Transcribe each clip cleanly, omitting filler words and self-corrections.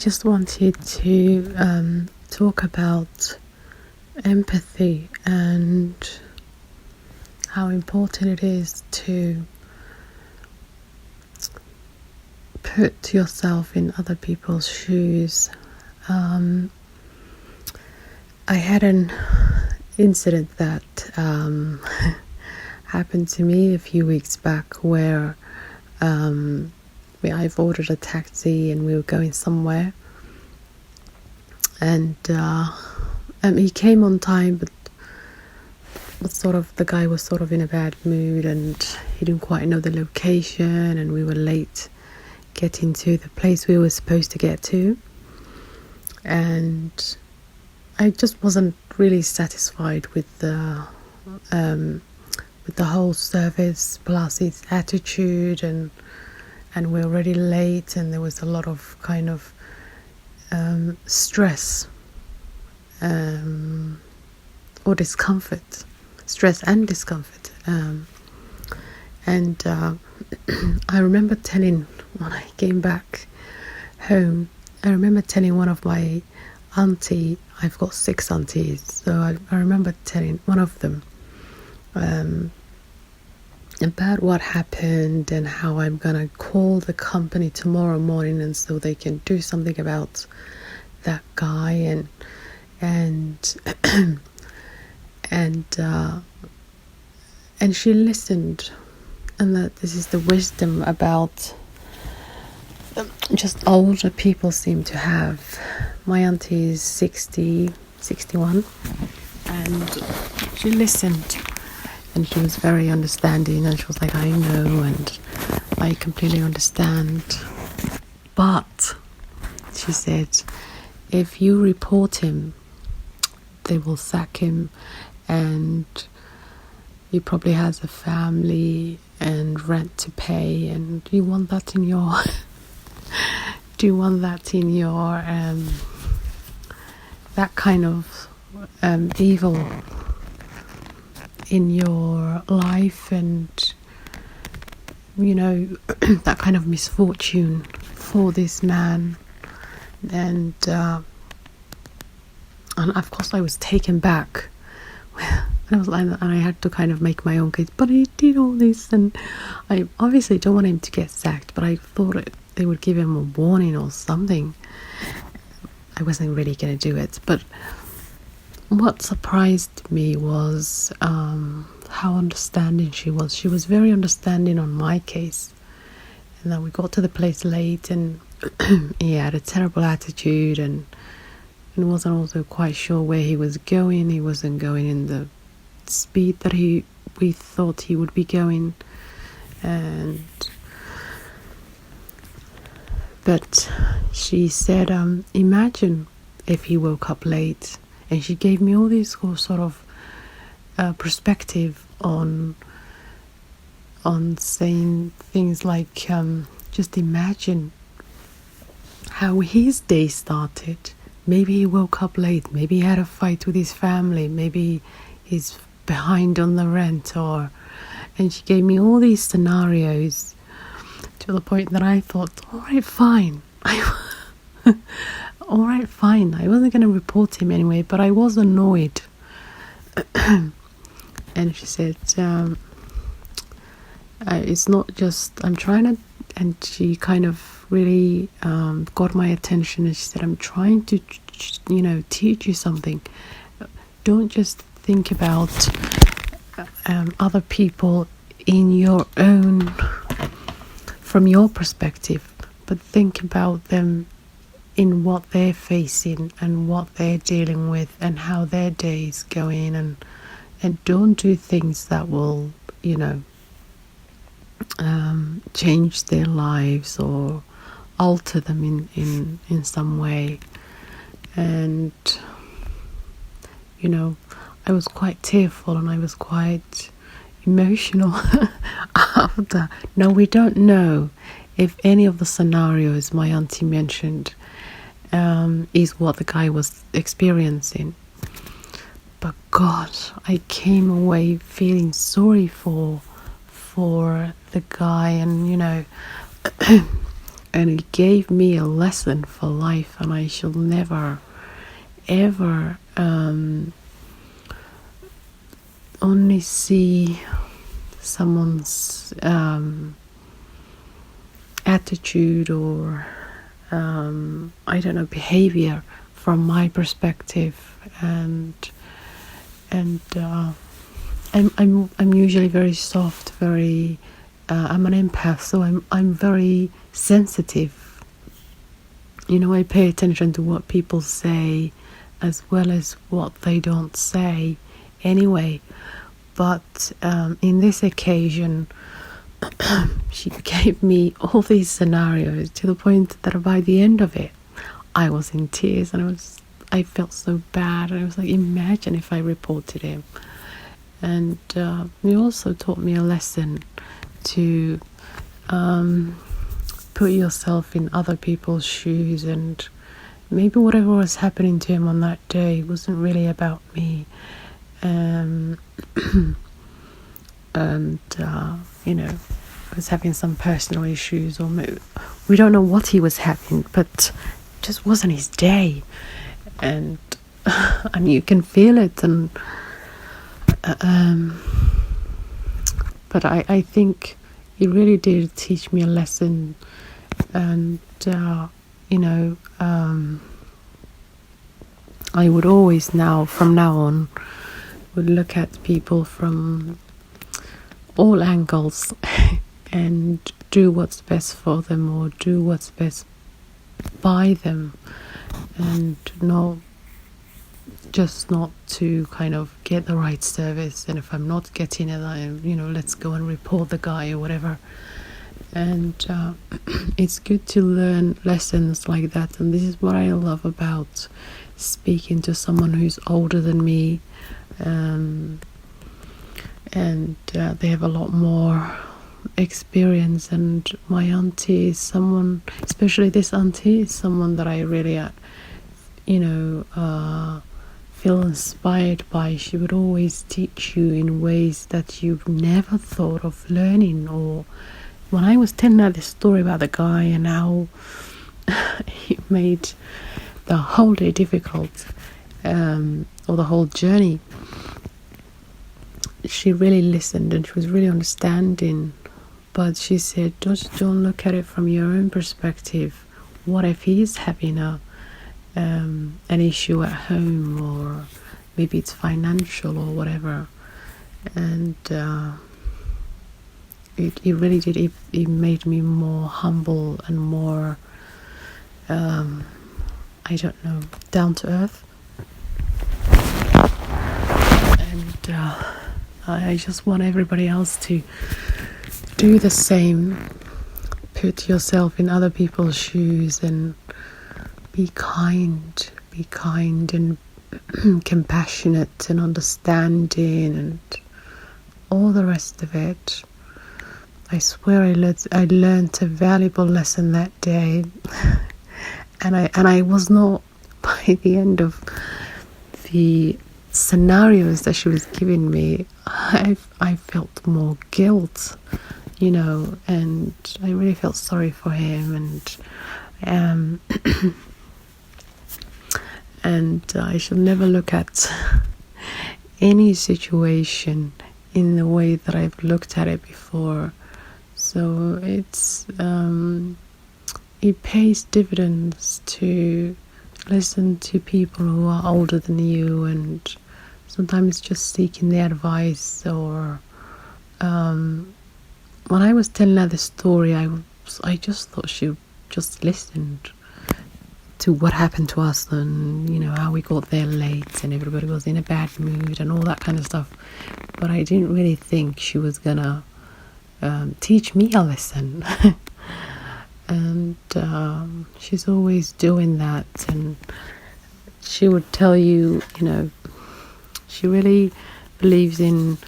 just wanted to talk about empathy and how important it is to put yourself in other people's shoes. I had an incident that happened to me a few weeks back where I've ordered a taxi and we were going somewhere, and he came on time, but the guy was sort of in a bad mood and he didn't quite know the location, and we were late getting to the place we were supposed to get to, and I just wasn't really satisfied with the whole service, plus his attitude, and we're already late, and there was a lot of kind of stress or discomfort, stress and discomfort, and I remember telling, when I came back home, I remember telling one of my auntie, I've got 6 aunties, so I remember telling one of them about what happened and how I'm gonna call the company tomorrow morning, and so they can do something about that guy, and and she listened, and that this is the wisdom about just older people seem to have. My auntie is 61, and she listened, and she was very understanding, and she was like, I know, and I completely understand, but she said, if you report him, they will sack him, and he probably has a family and rent to pay, and do you want that in your that kind of evil in your life, and that kind of misfortune for this man? And of course I was taken back. And I had to kind of make my own case, but he did all this, and I obviously don't want him to get sacked, but I thought they would give him a warning or something. I wasn't really going to do it, but what surprised me was how understanding she was. She was very understanding on my case, and then we got to the place late, and he had a terrible attitude, and wasn't also quite sure where he was going. He wasn't going in the speed that we thought he would be going, but she said, imagine if he woke up late, and she gave me all this sort of perspective on saying things like, just imagine how his day started. Maybe he woke up late, maybe he had a fight with his family, maybe he's behind on the rent, and she gave me all these scenarios, to the point that I thought, alright, fine. Alright, fine. I wasn't going to report him anyway, but I was annoyed. And she said, it's not just, I'm trying to, and she kind of really got my attention, and she said, I'm trying to, teach you something. Don't just think about other people from your perspective, but think about them in what they're facing and what they're dealing with and how their day is going, and don't do things that will change their lives or alter them in some way. And I was quite tearful, and I was quite emotional after. Now, we don't know if any of the scenarios my auntie mentioned is what the guy was experiencing, but God, I came away feeling sorry for the guy, and and it gave me a lesson for life, and I shall never ever only see someone's attitude or I don't know, behavior from my perspective, and I'm usually very soft, very I'm an empath, so I'm very sensitive. I pay attention to what people say as well as what they don't say anyway. But in this occasion, she gave me all these scenarios to the point that by the end of it, I was in tears, and I felt so bad. And I was like, imagine if I reported him. And he also taught me a lesson to put yourself in other people's shoes, and maybe whatever was happening to him on that day wasn't really about me. And I was having some personal issues, or maybe, we don't know what he was having, but it just wasn't his day, and you can feel it. And but I think it really did teach me a lesson, and I would always from now on, would look at people from all angles and do what's best for them, or do what's best by them, and not to kind of get the right service. And if I'm not getting it, let's go and report the guy or whatever. And it's good to learn lessons like that, and this is what I love about speaking to someone who's older than me. And they have a lot more experience, and my auntie is someone, especially this auntie, is someone that I really feel inspired by. She would always teach you in ways that you've never thought of learning. Or when I was telling her this story about the guy and how he made the whole day difficult, or the whole journey, she really listened, and she was really understanding. But she said, just don't look at it from your own perspective. What if he's having an issue at home, or maybe it's financial or whatever? And it really did. It made me more humble and more, down to earth. And I just want everybody else to do the same. Put yourself in other people's shoes and be kind and compassionate and understanding and all the rest of it. I swear I learned a valuable lesson that day, and I was not, by the end of the scenarios that she was giving me, I felt more guilt, and I really felt sorry for him, and and I should never look at any situation in the way that I've looked at it before. So it pays dividends to listen to people who are older than you, and sometimes just seeking their advice. Or when I was telling her the story, I just thought she just listened to what happened to us, and how we got there late and everybody was in a bad mood and all that kind of stuff. But I didn't really think she was gonna teach me a lesson. And she's always doing that, and she would tell you, she really believes in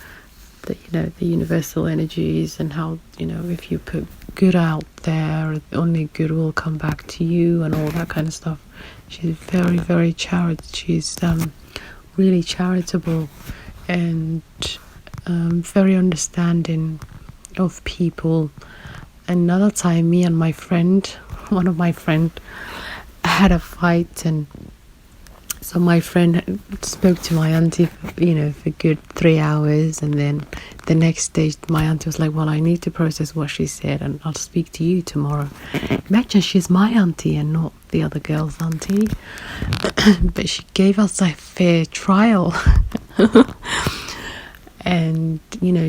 the universal energies, and how if you put good out there, only good will come back to you, and all that kind of stuff. She's very, very she's really charitable, and very understanding of people. Another time, me and my friend one of my friend had a fight, and so my friend spoke to my auntie, for good 3 hours, and then the next day my auntie was like, well, I need to process what she said, and I'll speak to you tomorrow. Imagine she's my auntie and not the other girl's auntie. But she gave us a fair trial. And,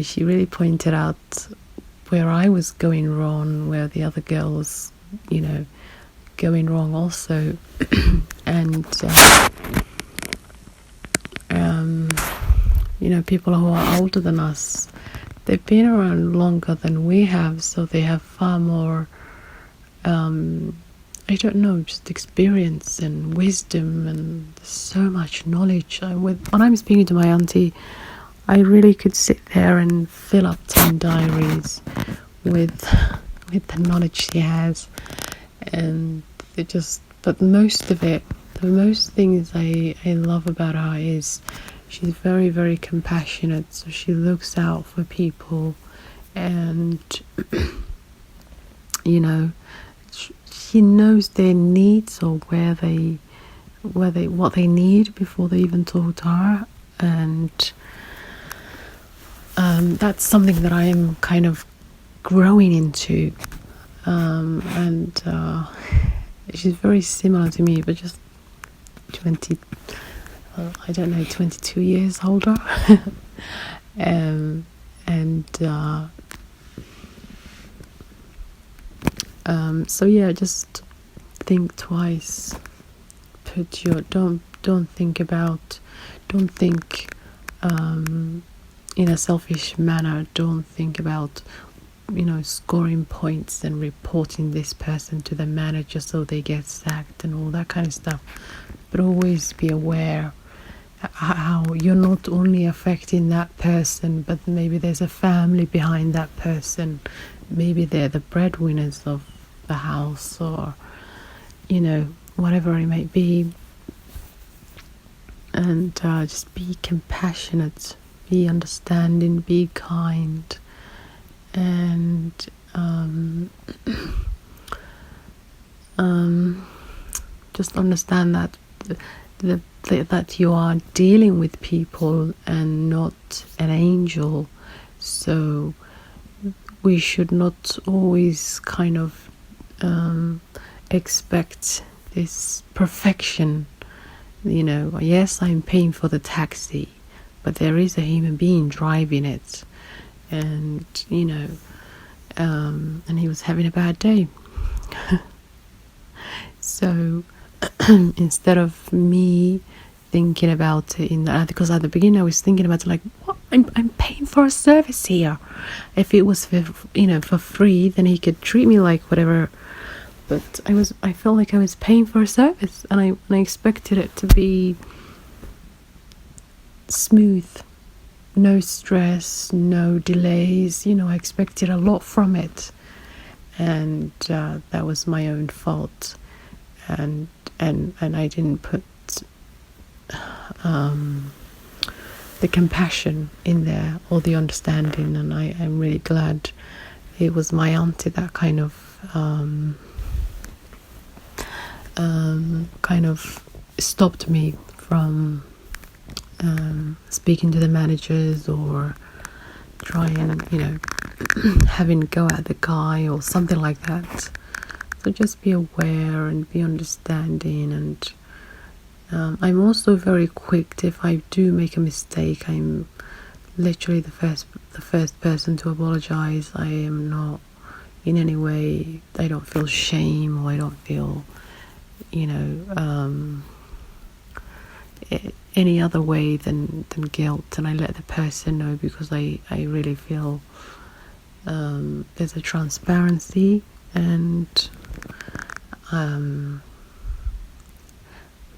she really pointed out where I was going wrong, where the other girl was, going wrong also. And people who are older than us, they've been around longer than we have, so they have far more I don't know, just experience and wisdom and so much knowledge. When I'm speaking to my auntie, I really could sit there and fill up 10 diaries with the knowledge she has. And but most of it, the most things I love about her is she's very, very compassionate. So she looks out for people, and she knows their needs, or what they need before they even talk to her. And that's something that I am kind of growing into. And she's very similar to me, but just 22 years older. So yeah, just think twice. Don't think in a selfish manner. Don't think about scoring points and reporting this person to the manager so they get sacked and all that kind of stuff. But always be aware how you're not only affecting that person, but maybe there's a family behind that person. Maybe they're the breadwinners of the house, or whatever it may be. And just be compassionate, be understanding, be kind, and just understand that that you are dealing with people and not an angel. So we should not always kind of expect this perfection. Yes, I'm paying for the taxi, but there is a human being driving it, and and he was having a bad day. So instead of me thinking about it because at the beginning I was thinking about it like, what? I'm paying for a service here. If it was for free, then he could treat me like whatever. But I felt like I was paying for a service, and I expected it to be smooth, no stress, no delays. I expected a lot from it, and that was my own fault. And I didn't put the compassion in there, or the understanding. And I'm really glad it was my auntie that kind of stopped me from speaking to the managers, or trying having go at the guy or something like that. So just be aware and be understanding. And I'm also very quick if I do make a mistake. I'm literally the first person to apologize. I am not in any way, I don't feel shame, or I don't feel any other way than guilt. And I let the person know, because I really feel there's a transparency, and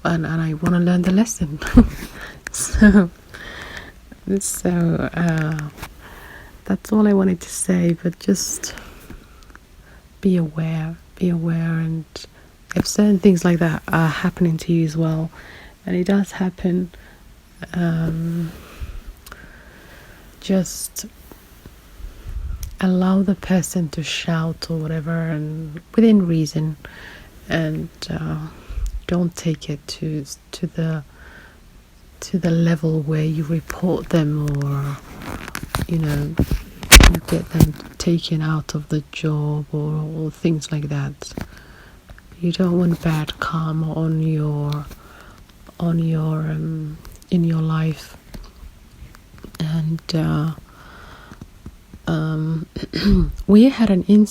I want to learn the lesson. so that's all I wanted to say. But just be aware, and if certain things like that are happening to you as well, and it does happen, just allow the person to shout or whatever, and within reason, and don't take it to the level where you report them, or you get them taken out of the job, or things like that. You don't want bad karma on your in your life. And we had an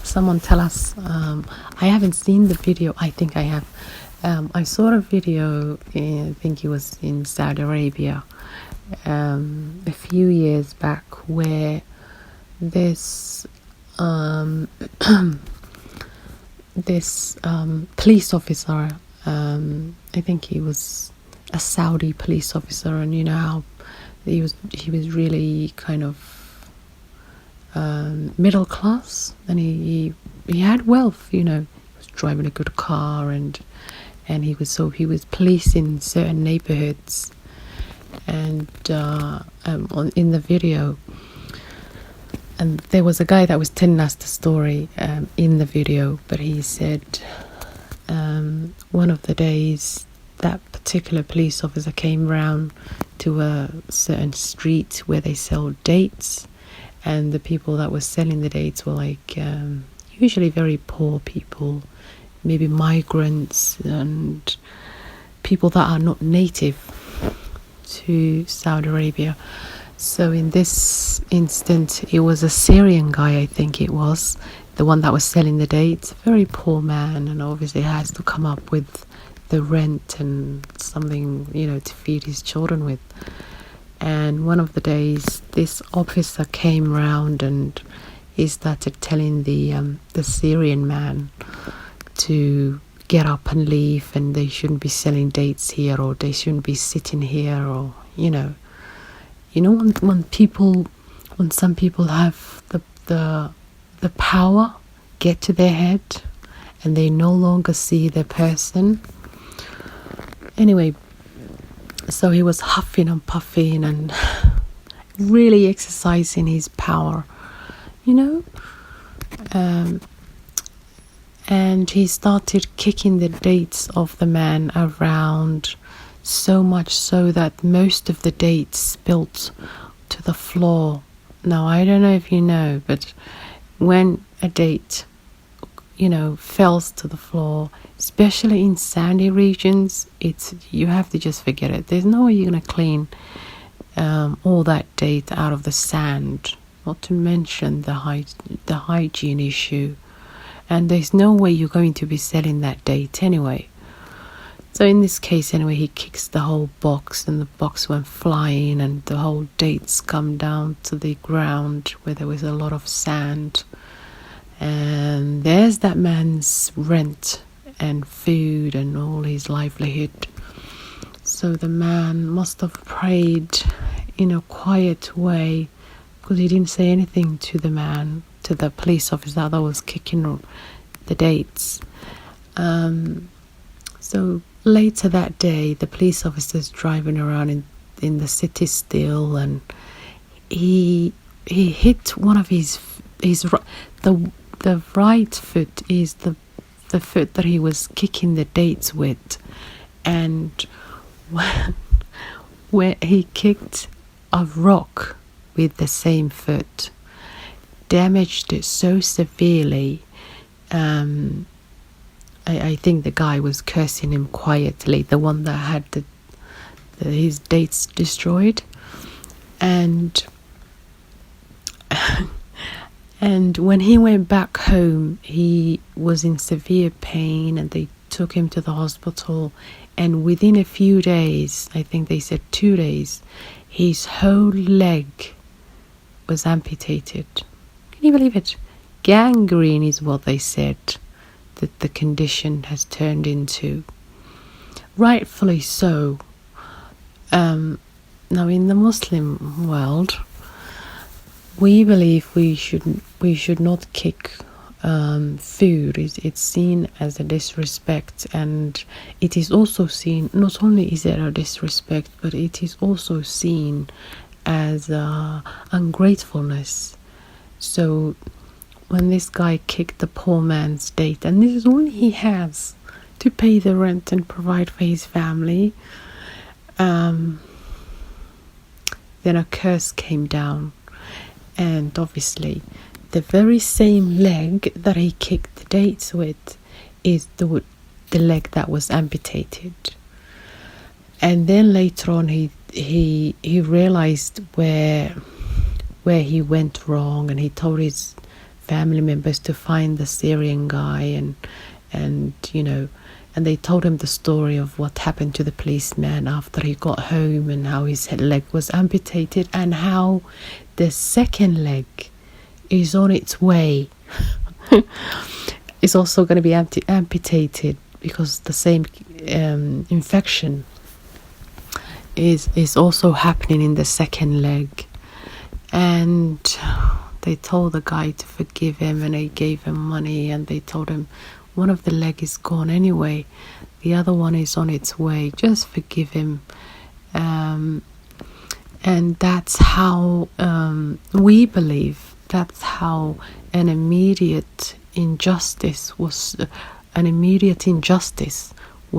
someone tell us, I haven't seen the video. I think I have. I saw a video, I think it was in Saudi Arabia, a few years back, where this police officer, I think he was a Saudi police officer, and you know how he was really kind of middle class, and he had wealth, he was driving a good car, and he was policing certain neighborhoods, and in the video, and there was a guy that was telling us the story in the video, but he said one of the days that particular police officer came round to a certain street where they sell dates, and the people that were selling the dates were like usually very poor people, maybe migrants and people that are not native to Saudi Arabia. So in this instant, it was a Syrian guy, I think it was, the one that was selling the dates, a very poor man, and obviously has to come up with the rent and something, to feed his children with. And one of the days, this officer came round and he started telling the Syrian man to get up and leave, and they shouldn't be selling dates here, or they shouldn't be sitting here, or when some people have the power get to their head and they no longer see the person. Anyway, so he was huffing and puffing and really exercising his power, and he started kicking the dates of the man around, so much so that most of the dates spilled to the floor. Now, I don't know if you know, but when a date, falls to the floor, especially in sandy regions, you have to just forget it. There's no way you're going to clean all that date out of the sand, not to mention the hygiene issue. And there's no way you're going to be selling that date anyway. So in this case, anyway, he kicks the whole box, and the box went flying, and the whole dates come down to the ground where there was a lot of sand. And there's that man's rent and food and all his livelihood. So the man must have prayed in a quiet way, because he didn't say anything to the man, to the police officer that was kicking the dates. So later that day, the police officer's driving around in the city still, and he hit one of the right foot is the foot that he was kicking the dates with, and where he kicked a rock with the same foot, damaged it so severely. I think the guy was cursing him quietly, the one that had his dates destroyed, and when he went back home, he was in severe pain, and they took him to the hospital, and within a few days, I think they said 2 days, his whole leg was amputated. Can you believe it? Gangrene is what they said that the condition has turned into. Rightfully so. Now, in the Muslim world, we believe we should not kick food. It's seen as a disrespect, and it is also seen, not only is it a disrespect, but it is also seen as ungratefulness. So when this guy kicked the poor man's date, and this is all he has to pay the rent and provide for his family, then a curse came down. And obviously the very same leg that he kicked the dates with is the leg that was amputated. And then later on he realized where he went wrong, and he told his family members to find the Syrian guy, and they told him the story of what happened to the policeman after he got home, and how his leg was amputated, and how the second leg is on its way. It's also going to be amputated because the same infection is also happening in the second leg. And they told the guy to forgive him, and they gave him money, and they told him one of the leg is gone anyway, the other one is on its way, just forgive him. And that's how we believe, that's how an immediate injustice was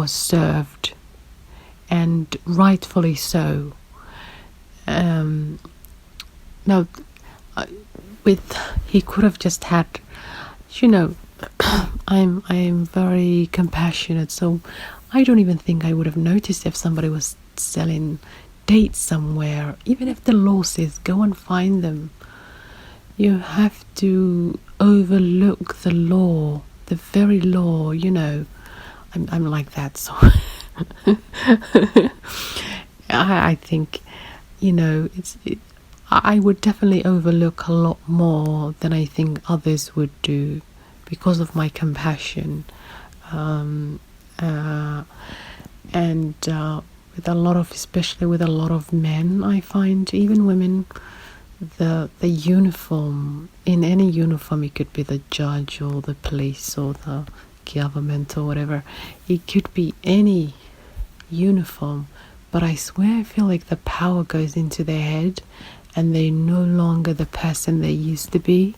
served, and rightfully so. Now, he could have just had, I'm very compassionate, so I don't even think I would have noticed if somebody was selling dates somewhere. Even if the law says go and find them, you have to overlook the law, the very law. I'm like that, so I think I would definitely overlook a lot more than I think others would do, because of my compassion. Especially with a lot of men, I find, even women, the uniform, in any uniform, it could be the judge or the police or the government or whatever, it could be any uniform, but I swear I feel like the power goes into their head, and they're no longer the person they used to be.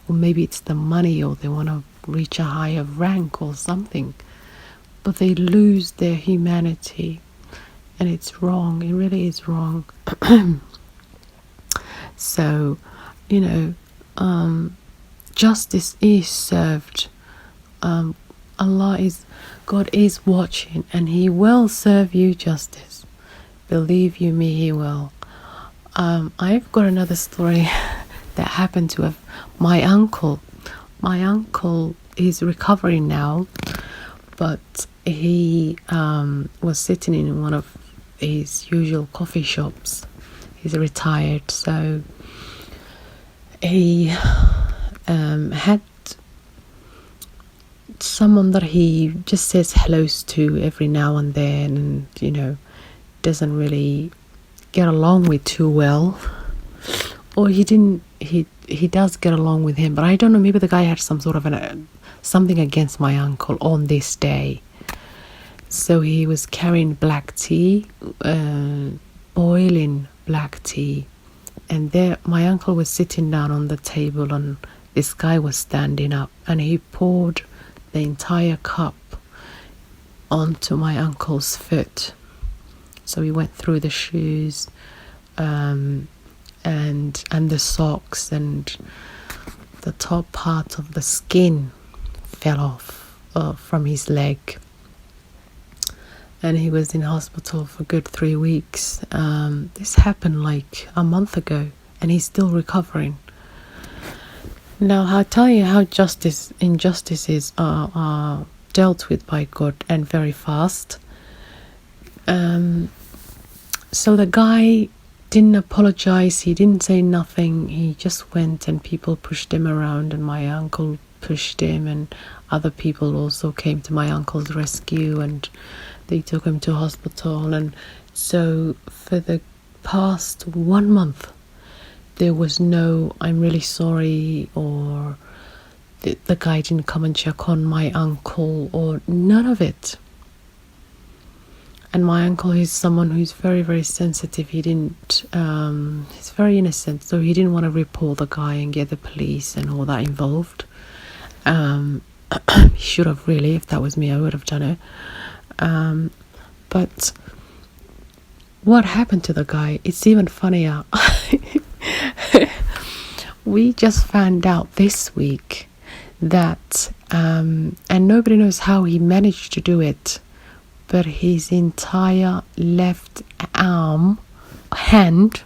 Or maybe it's the money, or they want to reach a higher rank or something, but they lose their humanity, and it's wrong. It really is wrong. So justice is served. God is watching, and he will serve you justice. Believe you me, he will. I've got another story that happened to my uncle. My uncle is recovering now, but he was sitting in one of his usual coffee shops. He's retired, so he had someone that he just says hellos to every now and then, and doesn't really get along with too well. Or he does get along with him, but I don't know, maybe the guy had some sort of something against my uncle on this day. So he was carrying black tea, boiling black tea, and there my uncle was sitting down on the table, and this guy was standing up, and he poured the entire cup onto my uncle's foot. So he went through the shoes, and the socks, and the top part of the skin fell off from his leg. And he was in hospital for a good 3 weeks. This happened like a month ago, and he's still recovering. Now, I'll tell you how injustices are dealt with by God, and very fast. So the guy didn't apologize, he didn't say nothing, he just went, and people pushed him around, and my uncle pushed him, and other people also came to my uncle's rescue, and they took him to hospital. And so for the past 1 month, there was no "I'm really sorry," or the guy didn't come and check on my uncle, or none of it. And my uncle is someone who's very, very sensitive. He's very innocent, so he didn't want to report the guy and get the police and all that involved. He should have, really. If that was me, I would have done it. But what happened to the guy? It's even funnier. We just found out this week that, and nobody knows how he managed to do it, but his entire left hand,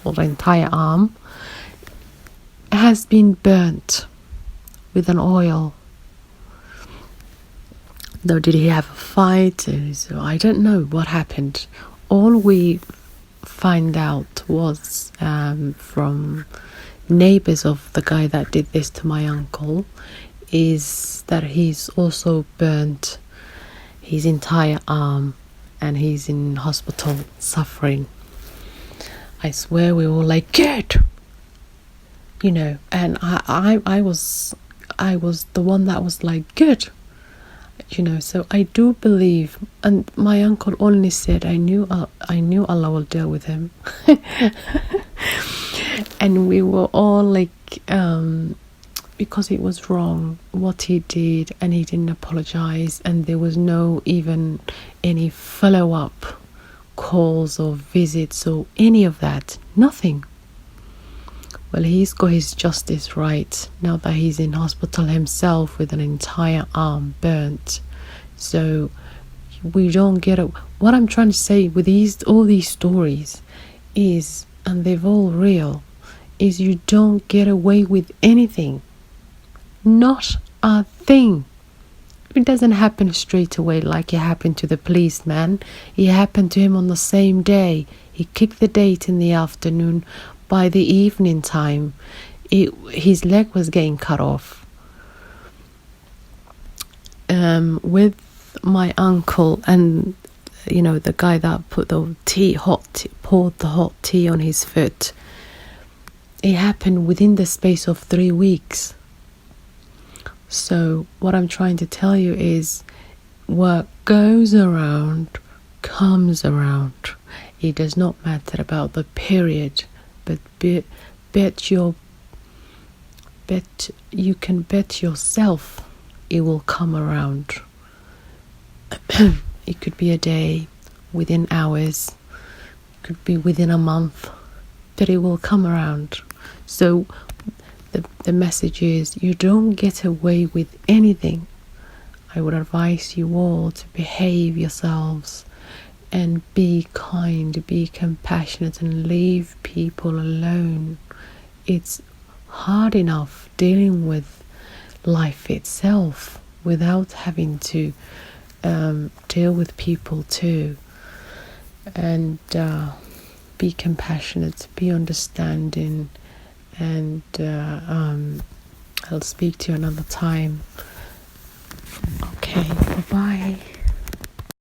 or the entire arm, has been burnt with an oil. Though, did he have a fight? So I don't know what happened. All we find out was from neighbors of the guy that did this to my uncle, is that he's also burnt his entire arm and he's in hospital suffering. I swear we were all like, good, and I was the one that was like, good, so I do believe. And my uncle only said, I knew Allah will deal with him. And we were all like, because it was wrong what he did, and he didn't apologize, and there was no even any follow-up calls or visits or any of that, nothing. Well, he's got his justice right now that he's in hospital himself with an entire arm burnt. So we don't get it. What I'm trying to say with all these stories is, and they're all real, is you don't get away with anything. Not a thing. It doesn't happen straight away like it happened to the policeman. It happened to him on the same day. He kicked the date in the afternoon. By the evening time, his leg was getting cut off. With my uncle and the guy that poured the hot tea on his foot, it happened within the space of 3 weeks. So what I'm trying to tell you is, what goes around comes around. It does not matter about the period, but you can bet yourself it will come around. It could be a day, within hours, it could be within a month, but it will come around. So the message is, you don't get away with anything. I would advise you all to behave yourselves and be kind, be compassionate, and leave people alone. It's hard enough dealing with life itself without having to deal with people too. And be compassionate, be understanding, and I'll speak to you another time. Okay, bye-bye.